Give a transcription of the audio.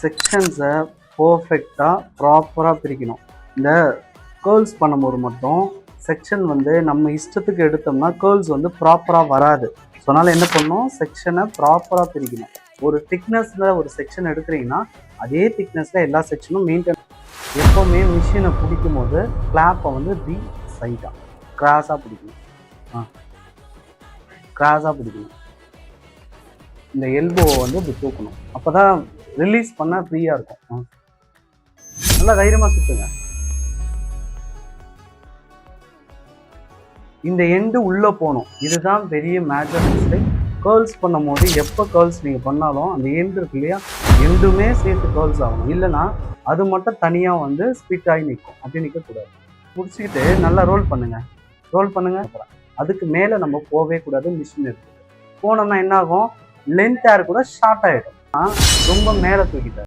செக்ஷன்ஸை பர்ஃபெக்டாக ப்ராப்பராக பிரிக்கணும். இந்த கேர்ள்ஸ் பண்ணும்போது மட்டும் செக்ஷன் வந்து நம்ம இஷ்டத்துக்கு எடுத்தோம்னா கேர்ள்ஸ் வந்து ப்ராப்பராக வராது. ஸோ அதனால் என்ன பண்ணணும், செக்ஷனை ப்ராப்பராக பிரிக்கணும். ஒரு திக்னஸில் ஒரு செக்ஷன் எடுக்கிறீங்கன்னா அதே திக்னஸில் எல்லா செக்ஷனும் மெயின்டைன். எப்போவுமே மிஷினை பிடிக்கும் போது கிளாப்பை வந்து தி சைடாக கிராஸாக பிடிக்கணும். கிராஸாக பிடிக்கணும். இந்த எல்போவை வந்து இப்படி தூக்கணும். அப்போ தான் ரிலீஸ் பண்ணால் ஃப்ரீயாக இருக்கும். நல்லா தைரியமாக சுற்றுங்க. இந்த எண்டு உள்ளே போகணும். இதுதான் பெரிய மேஜர் மிஸ்டேக். கேர்ள்ஸ் பண்ணும் போது எப்போ கேர்ள்ஸ் நீங்கள் பண்ணாலும் அந்த எண்டு இருக்கு இல்லையா, எண்டுமே சேர்த்து கேர்ள்ஸ் ஆகணும். இல்லைன்னா அது மட்டும் தனியாக வந்து ஸ்பிட் ஆகி நிற்கும். அப்படி நிற்கக்கூடாது. முடிச்சுக்கிட்டு நல்லா ரோல் பண்ணுங்கள். ரோல் பண்ணுங்கள். அதுக்கு மேலே நம்ம போகவே கூடாது. மிஷின் இருக்குது. போனோம்னா என்ன ஆகும், லென்த் ஹேர் கூட ஷார்ட் ஆகிடும். ரொம்ப மேலே தூக்கிட்டார்.